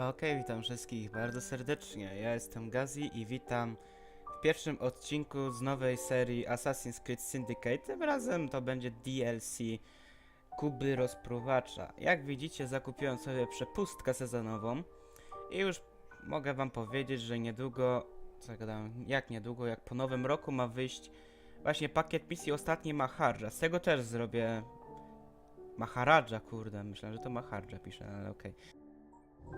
Okej, witam wszystkich bardzo serdecznie. Ja jestem Gazi i witam w pierwszym odcinku z nowej serii Assassin's Creed Syndicate. Tym razem to będzie DLC Kuby Rozpruwacza. Jak widzicie, zakupiłem sobie przepustkę sezonową i już mogę wam powiedzieć, że niedługo, jak po nowym roku ma wyjść właśnie pakiet misji ostatni Mahardża. Z tego też zrobię Maharadża, kurde, myślę, że to Mahardża pisze, ale okej.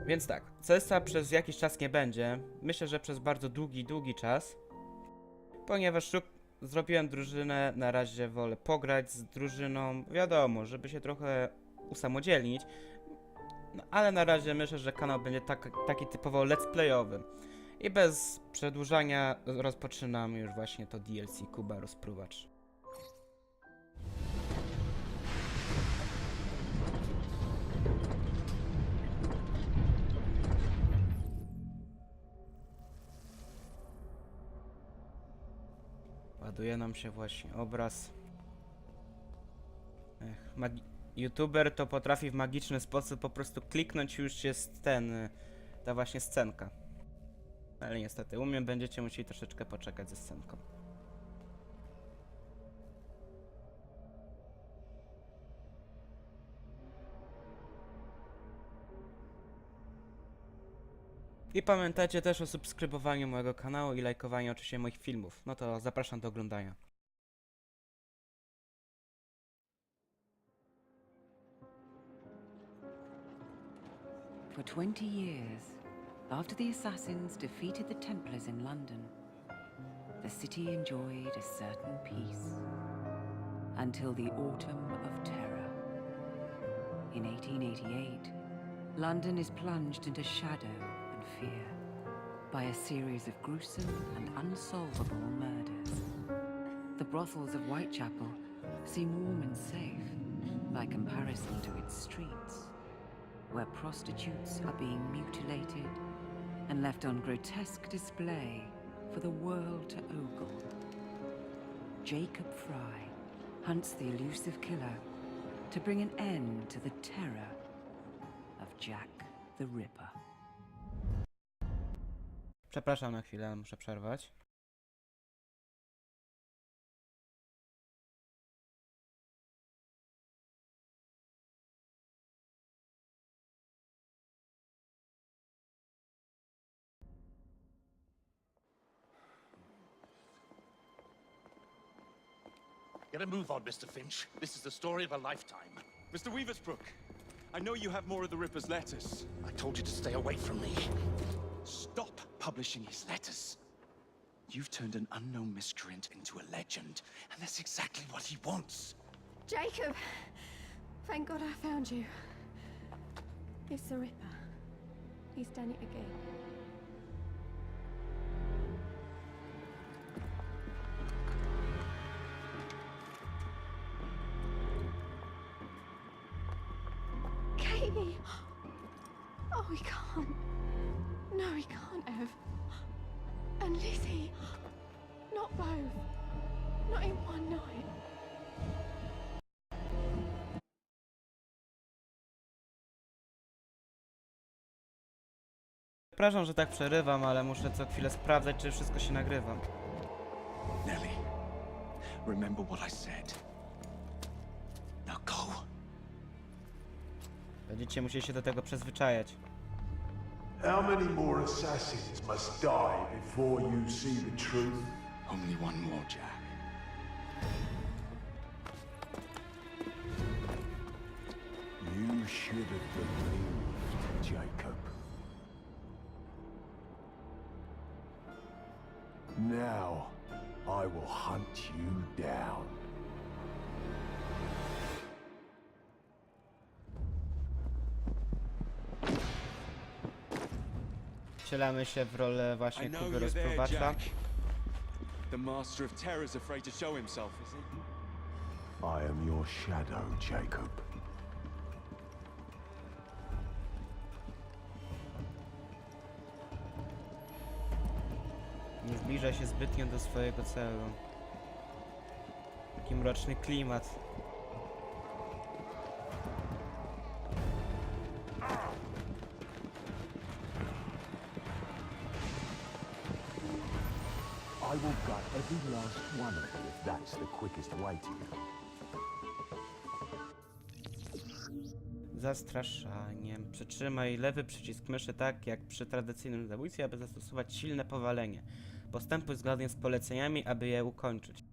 Więc tak, CS-a przez jakiś czas nie będzie. Myślę, że przez bardzo długi czas. Ponieważ zrobiłem drużynę, na razie wolę pograć z drużyną. Wiadomo, żeby się trochę usamodzielnić. No, ale na razie myślę, że kanał będzie taki typowo let's playowy. I bez przedłużania rozpoczynam już właśnie to DLC Kuba Rozpruwacz. Ładuje nam się właśnie obraz. YouTuber to potrafi w magiczny sposób po prostu kliknąć i już jest ta właśnie scenka. Ale niestety, u mnie będziecie musieli troszeczkę poczekać ze scenką. I pamiętajcie też o subskrybowaniu mojego kanału i lajkowaniu oczywiście moich filmów. No to zapraszam do oglądania. For 20 years, after the assassins defeated the Templars in London, the city enjoyed a certain peace until the Autumn of Terror. In 1888, London is plunged into shadow and fear by a series of gruesome and unsolvable murders. The brothels of Whitechapel seem warm and safe by comparison to its streets, where prostitutes are being mutilated and left on grotesque display for the world to ogle. Jacob Frye hunts the elusive killer to bring an end to the terror of Jack the Ripper. Przepraszam na chwilę, muszę przerwać. Get a move on, Mr. Finch. This is the story of a lifetime. Mr. Weaversbrook, I know you have more of the Ripper's letters. I told you to stay away from me. Stop publishing his letters. You've turned an unknown miscreant into a legend, and that's exactly what he wants. Jacob! Thank God I found you. It's the Ripper. He's done it again. Katie! Oh, he can't. No, he can't have. And Lizzie. Not both. Not in one night. Przepraszam, że tak przerywam, ale muszę co chwilę sprawdzać, czy wszystko się nagrywa. Nellie, remember what I said. Now go. Będziecie musieli się do tego przyzwyczajać. How many more assassins must die before you see the truth? Only one more, Jack. You should have believed, Jacob. Now, I will hunt you down. Wcielamy się w rolę właśnie I know Kuby you're there, Rozpruwacza. Jack. The Master of Terror's afraid to show himself, is he? I am your shadow, Jacob. Nie zbliża się zbytnio do swojego celu. Taki mroczny klimat. I will gut every last one of you if that's the quickest way to you. Zastraszaniem. Przytrzymaj lewy przycisk myszy tak jak przy tradycyjnym zabójstwie, aby zastosować silne powalenie. Postępuj zgodnie z poleceniami, aby je ukończyć.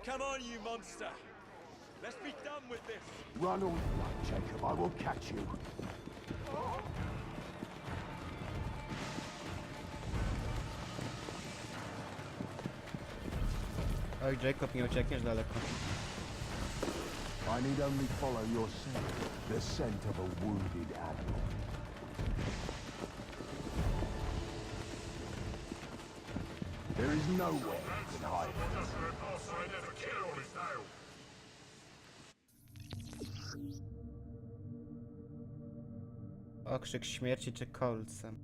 Come on, you monster! Let's be done with this! Run or run, Jacob. I will catch you. Oj, Jacob, nie uciekniesz daleko. I need only follow your scent, the scent of a wounded animal. There is nowhere you can hide. Okrzyk śmierci czy kolcem.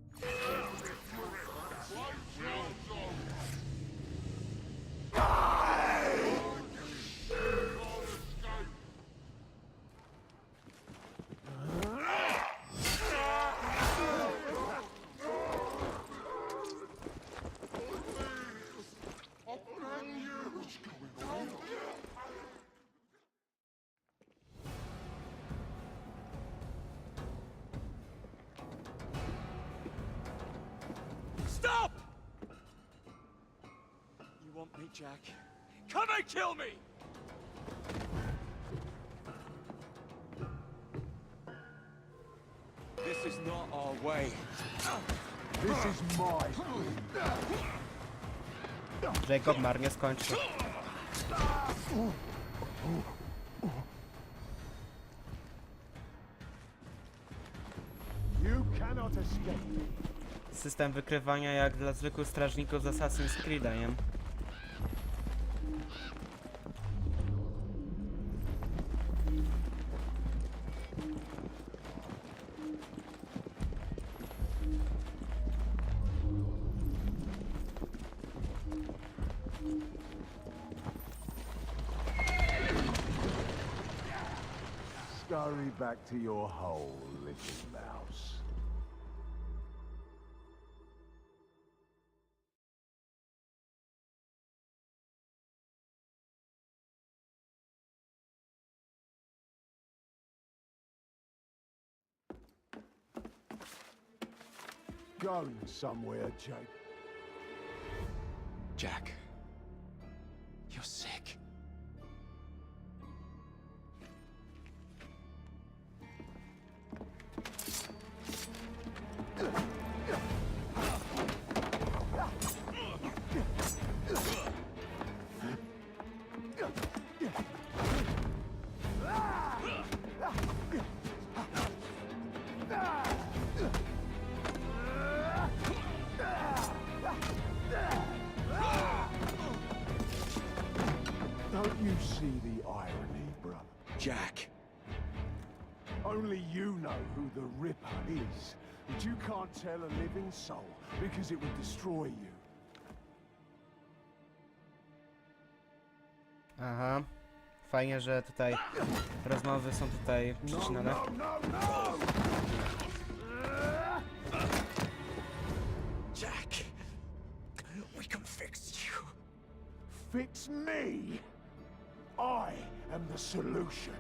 Stop! You want me, Jack? Come and kill me! This is not our way. This is my. Jacob marnie skończy. You cannot escape. System wykrywania jak dla zwykłych strażników z Assassin's Creed'a, nie? Scurry back to your hole, little mouse. Going somewhere, Jake. Jack, you're sick. Don't you see the irony, brother? Jack, Only you know who the Ripper is, but you can't tell a living soul because it would destroy you. Aha. Fajnie, że tutaj rozmowy są tutaj przecinane. No! Jack, we can fix you. Fix me! I am the solution.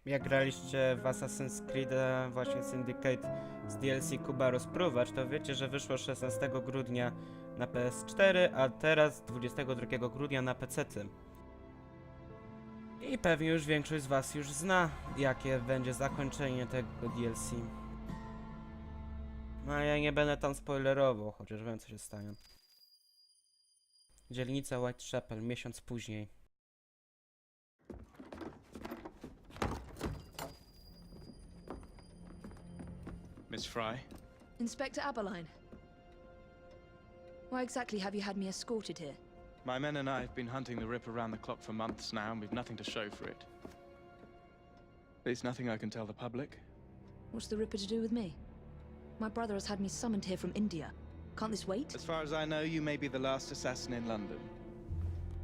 Jak graliście w Assassin's Creed właśnie Syndicate z DLC Kuba Rozpruwacz, to wiecie, że wyszło 16 grudnia na PS4, a teraz 22 grudnia na PC-ty. I pewnie już większość z was już zna, jakie będzie zakończenie tego DLC. No ja nie będę tam spoilerował, chociaż wiem co się stanie. Dzielnica Whitechapel, miesiąc później. Miss Frye? Inspector Aberline, Why exactly have you had me escorted here? My men and I have been hunting the Rip around the clock for months now, and we've nothing to show for it. There's nothing I can tell the public. What's the Ripper to do with me? My brother has had me summoned here from India. Can't this wait? As far as I know, you may be the last assassin in London.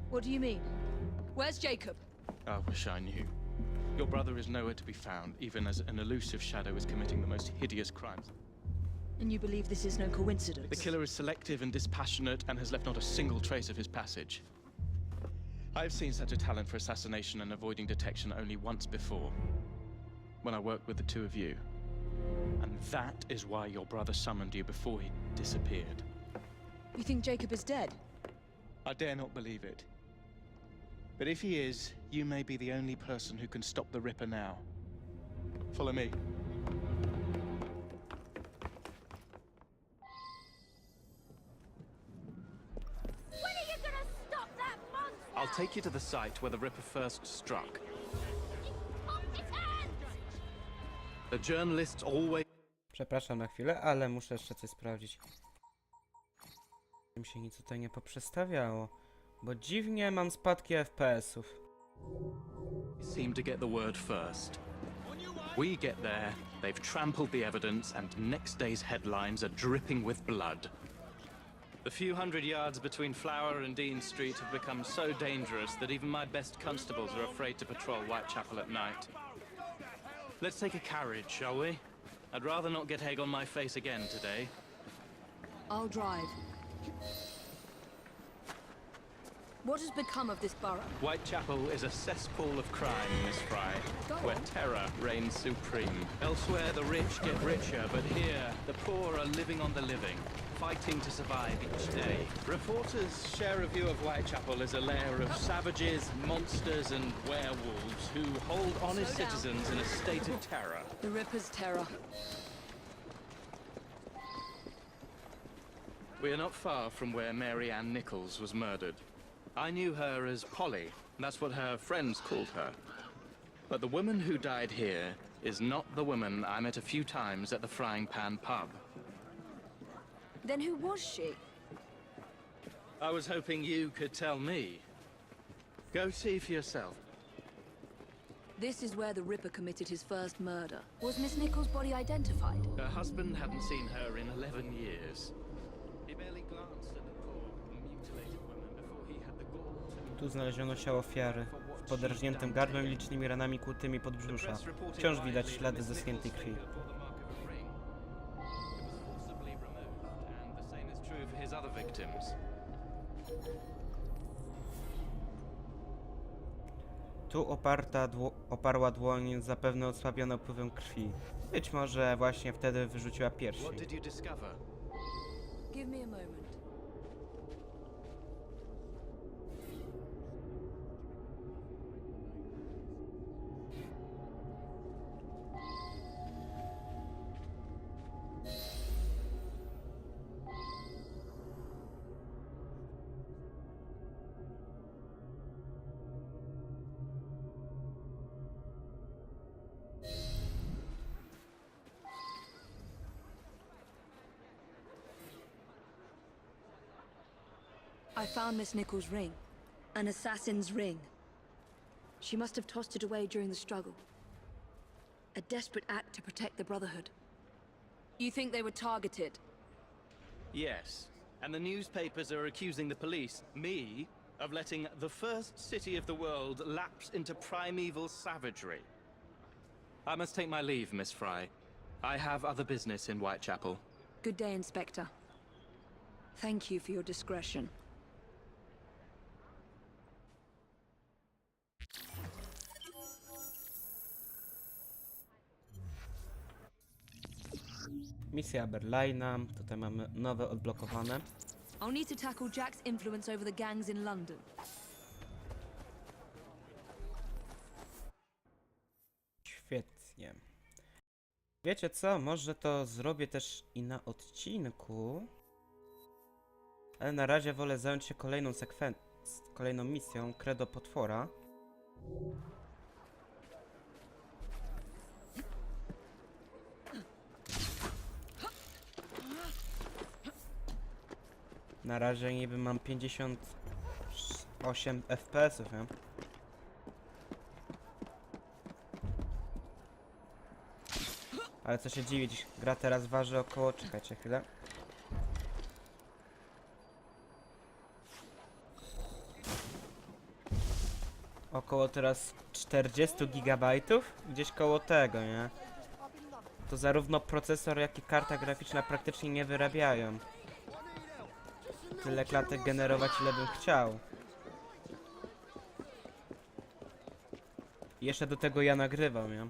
What do you mean? Where's Jacob? I wish I knew. Your brother is nowhere to be found, even as an elusive shadow is committing the most hideous crimes. And you believe this is no coincidence? The killer is selective and dispassionate and has left not a single trace of his passage. I've seen such a talent for assassination and avoiding detection only once before, when I worked with the two of you. And that is why your brother summoned you before he disappeared. You think Jacob is dead? I dare not believe it. But if he is, you may be the only person who can stop the Ripper now. Follow me. I'll take you to the site where the Ripper first struck. The journalists always... Przepraszam na chwilę, ale muszę jeszcze coś sprawdzić. Mi się nic tutaj nie poprzestawiało, bo dziwnie mam spadki FPS-ów. seem to get the word first. We get there, they've trampled the evidence, and next day's headlines are dripping with blood. The few hundred yards between Flower and Dean Street have become so dangerous that even my best constables are afraid to patrol Whitechapel at night. Let's take a carriage, shall we? I'd rather not get egg on my face again today. I'll drive. What has become of this borough? Whitechapel is a cesspool of crime, Miss Frye, Go where on. terror reigns supreme. Elsewhere, the rich get richer, but here, the poor are living on the living, fighting to survive each day. Reporters share a view of Whitechapel as a lair of savages, monsters, and werewolves who hold honest Slow down. citizens in a state of terror. The Ripper's terror. We are not far from where Mary Ann Nichols was murdered. I knew her as Polly. That's what her friends called her. But the woman who died here is not the woman I met a few times at the Frying Pan pub. Then who was she? I was hoping you could tell me. Go see for yourself. This is where the Ripper committed his first murder. Was Miss Nichols' body identified? Her husband hadn't seen her in 11 years. He barely glanced at the poor, mutilated woman before he had the gall to... Tu znaleziono ciało ofiary, z podrażniętym gardłem i licznymi ranami kłutymi pod brzusza. Wciąż widać ślady zeschniętej krwi. Tu oparła dłoń zapewne osłabiona upływem krwi. Być może właśnie wtedy wyrzuciła pierścień. What did you discover? Give me a moment. I found Miss Nichols' ring. An assassin's ring. She must have tossed it away during the struggle. A desperate act to protect the Brotherhood. You think they were targeted? Yes, and the newspapers are accusing the police, me, of letting the first city of the world lapse into primeval savagery. I must take my leave, Miss Frye. I have other business in Whitechapel. Good day, Inspector. Thank you for your discretion. Misja Berlina. Tutaj mamy nowe odblokowane. I'll need to tackle Jack's influence over the gangs in London. Świetnie. Wiecie co? Może to zrobię też i na odcinku. Ale na razie wolę zająć się kolejną misją, Credo Potwora. Na razie niby mam 58 FPS-ów, nie? Ale co się dziwić, gra teraz waży około... Czekajcie chwilę. Około teraz 40 gigabajtów, gdzieś koło tego, nie? To zarówno procesor, jak i karta graficzna praktycznie nie wyrabiają tyle klatek generować, ile bym chciał. I jeszcze do tego ja nagrywam, nie?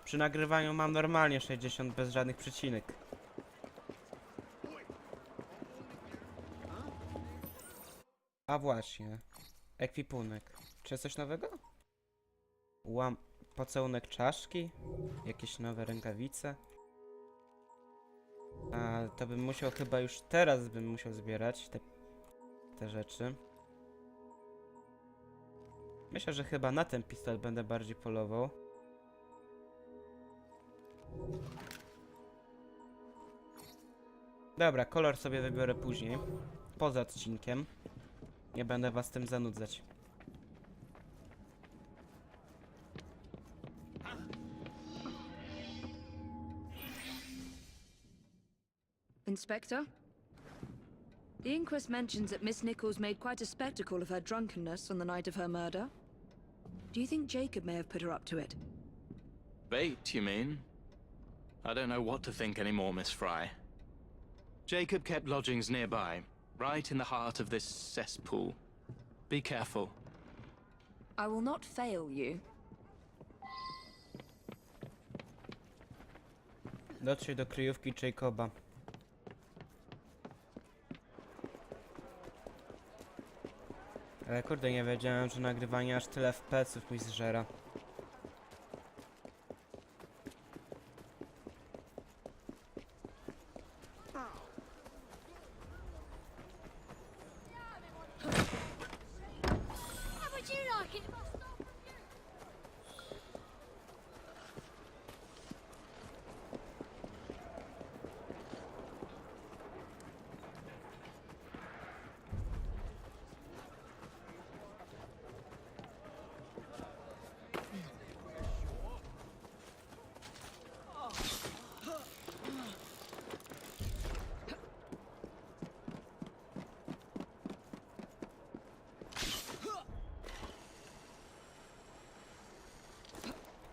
Przy nagrywaniu mam normalnie 60 bez żadnych przecinek. A właśnie, ekwipunek. Czy jest coś nowego? Pocałunek czaszki? Jakieś nowe rękawice? A to bym musiał chyba już teraz bym musiał zbierać te rzeczy. Myślę, że chyba na ten pistolet będę bardziej polował. Dobra, kolor sobie wybiorę później. Poza odcinkiem. Nie będę was tym zanudzać. Inspector? The inquest mentions that Miss Nichols made quite a spectacle of her drunkenness on the night of her murder. Do you think Jacob may have put her up to it? Bait, you mean? I don't know what to think anymore, Miss Frye. Jacob kept lodgings nearby, right in the heart of this cesspool. Be careful. I will not fail you. Dotrzyj do kryjówki Jacoba. Ale kurde, nie wiedziałem, że nagrywanie aż tyle FPS-ów mi zżera.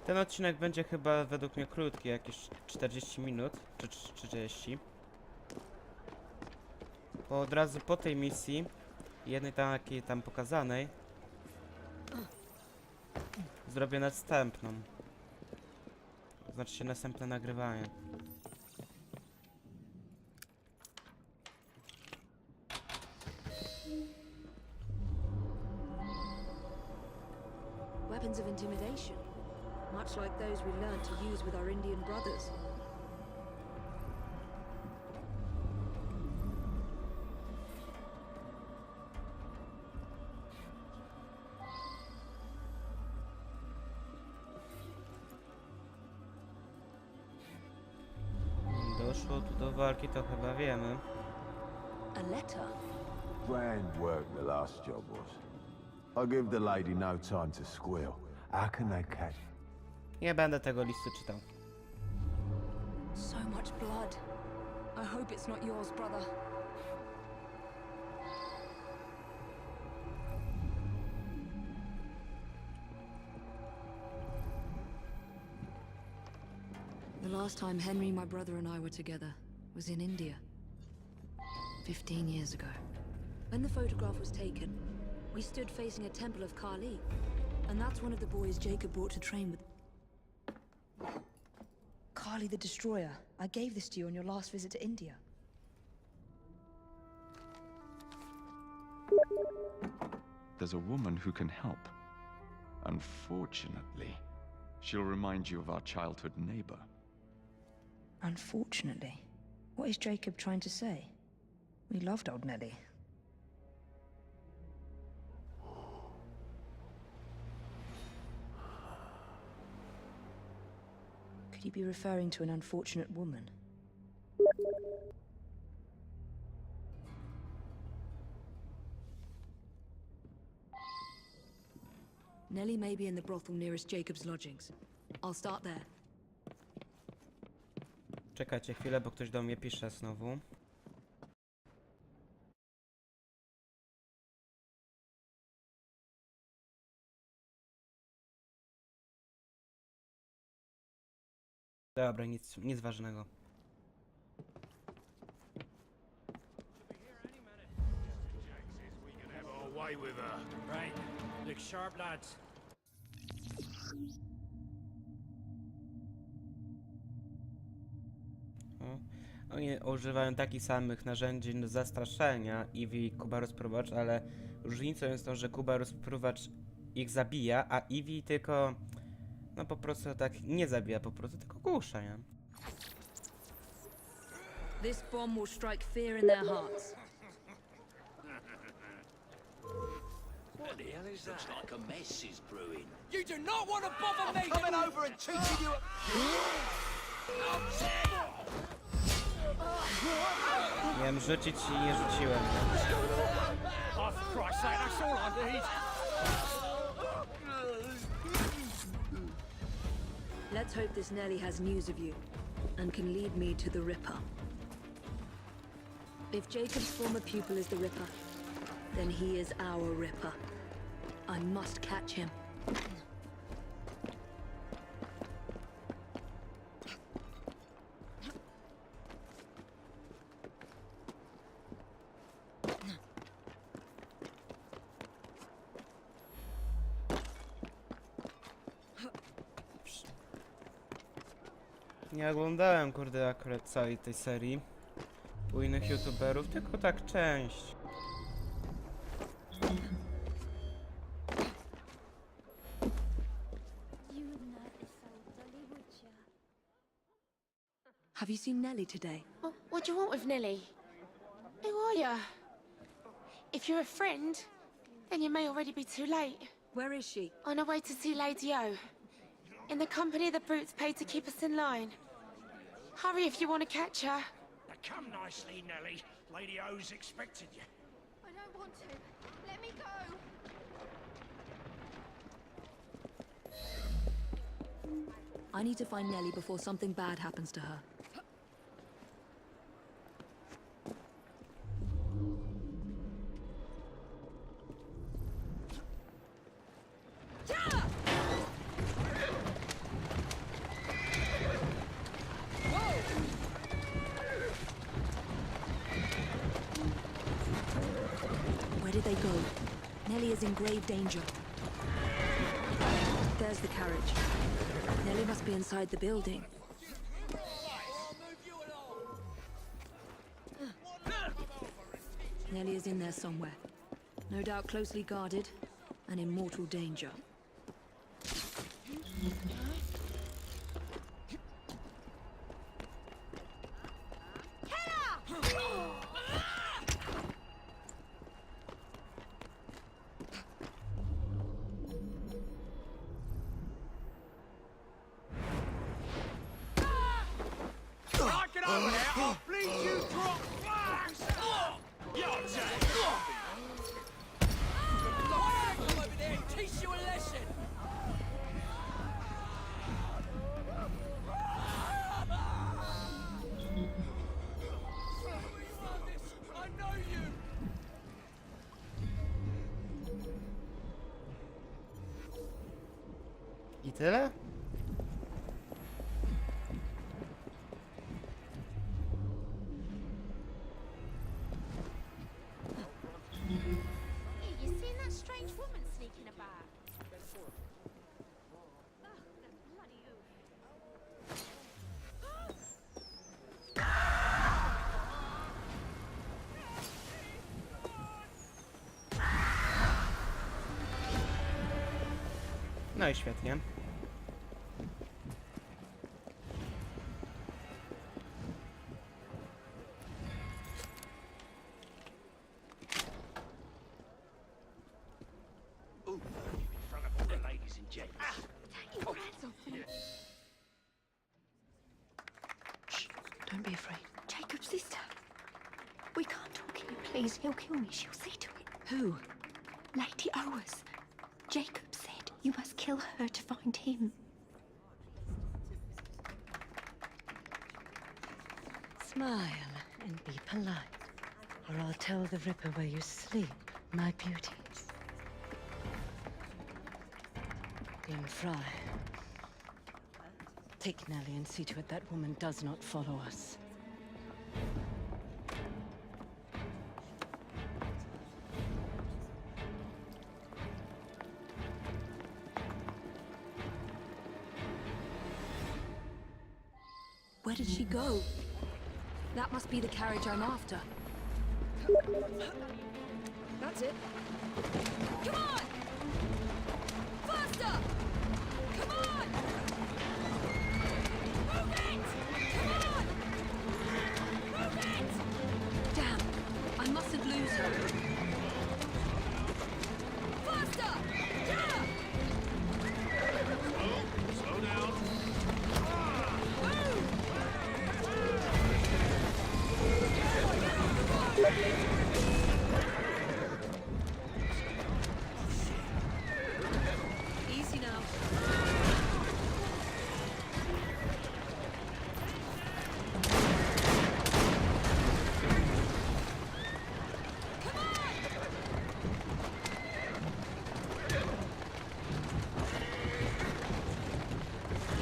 Ten odcinek będzie chyba według mnie krótki, jakieś 40 minut, czy 30. Bo od razu po tej misji, jednej takiej tam pokazanej, zrobię następną. Znaczy się następne nagrywanie. Weapons of intimidation. Much like those we learned to use with our Indian brothers. Doszło tu do walki, to chyba wiemy. A letter? Grand work the last job was. I give the lady no time to squeal. How can they catch? Nie będę tego listu czytał. So much blood. I hope it's not yours, brother. The last time Henry, my brother, and I were together was in India. 15 years ago. When the photograph was taken, we stood facing a temple of Kali. And that's one of the boys Jacob brought to train with. Kali the Destroyer. I gave this to you on your last visit to India. There's a woman who can help. Unfortunately, she'll remind you of our childhood neighbor. Unfortunately. What is Jacob trying to say? We loved old Nellie. Could he be referring to an unfortunate woman? Nellie may be in the brothel nearest Jacob's lodgings. I'll start there. Czekajcie chwilę, bo ktoś do mnie pisze znowu. Dobra, nic ważnego. Away with her. Right. Look sharp, lads. O. Oni używają takich samych narzędzi do zastraszenia, Evie i Kuba Rozpruwacz, ale różnicą jest to, że Kuba Rozpruwacz ich zabija, a Evie tylko, no po prostu tak nie zabija, po prostu tylko głusza, nie? This bomb will strike fear in their hearts. What the hell is that? Looks like a mess is brewing. You do not want to bother me! Coming over and teaching you. Miałem rzucić i nie rzuciłem. Oh, for Christ's sake, that's all I need. Let's hope this Nellie has news of you and can lead me to the Ripper. If Jacob's former pupil is the Ripper, then he is our Ripper. I must catch him. Nie oglądałem, kurde, akurat całej tej serii u innych youtuberów, tylko tak część. Have you seen Nellie today? What do you want with Nellie? Who are you? If you're a friend, then you may already be too late. Where is she? On her way to see Lady O. In the company the brutes paid to keep us in line. Hurry if you want to catch her. Now come nicely, Nellie. Lady O's expected you. I don't want to. Let me go. I need to find Nellie before something bad happens to her. Where did they go? Nellie is in grave danger. There's the carriage. Nellie must be inside the building. Nellie is in there somewhere. No doubt closely guarded and in mortal danger. Get over there! I'll bleed you drop flags! Come over there and teach you a lesson! I know you! I tyle? Hey, you seen that strange woman sneaking about? Ugh, that bloody oof. No i świetnie. Ooh, in front of all the ladies and gents. Take your hands off me. Shh, don't be afraid. Jacob's sister. We can't talk here, please. He'll kill me. She'll see to it. Who? Lady Owers. Jacob said. You must kill her to find him. Smile and be polite, or I'll tell the Ripper where you sleep, my beauties. In Frye. Take Nellie and see to it that woman does not follow us. Where did she go? That must be the carriage I'm after. That's it. Come on! Faster! Come on! Move it! Come on! Move it! Damn! I mustn't lose her. Faster! Yeah! Slow down. Easy now.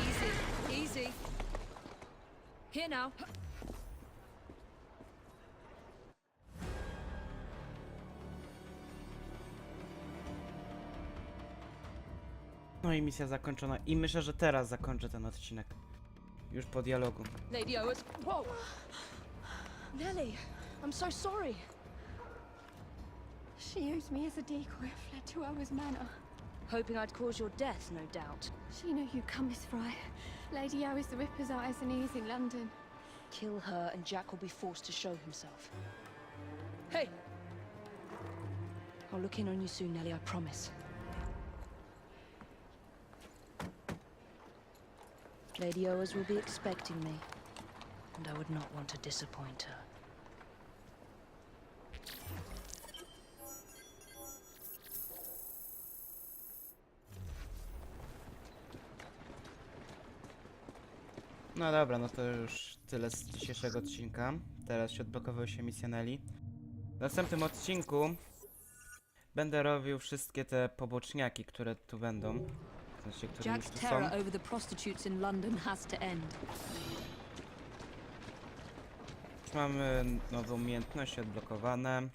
Easy, easy. Here now. No i misja zakończona. I myślę, że teraz zakończę ten odcinek. Już po dialogu. Lady Owers. Whoa! Nellie, I'm so sorry. She used me as a decoy. I fled to Owen's manor. Hoping I'd cause your death, no doubt. She knew you'd come, Miss Frye. Lady O is the Ripper's eyes and ears in London. Kill her and Jack will be forced to show himself. Hey! I'll look in on you soon, Nellie, I promise. Lady Owers will be expecting me, and I would not want to disappoint her. No dobra, no to już tyle z dzisiejszego odcinka. Teraz się odblokowały się misje Nelly. W następnym odcinku będę robił wszystkie te poboczniaki, które tu będą. W sensie, które już Jack's tu terror są. over the prostitutes in London has to end. Już mamy nowe umiejętności odblokowane.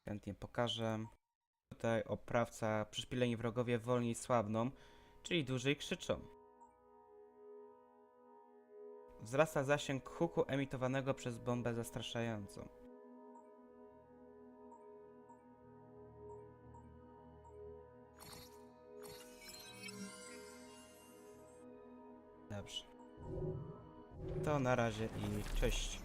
Chętnie pokażę. Tutaj oprawca, przyszpileni wrogowie wolniej słabną, czyli dłużej krzyczą. Wzrasta zasięg huku emitowanego przez bombę zastraszającą. Dobrze. To na razie i cześć.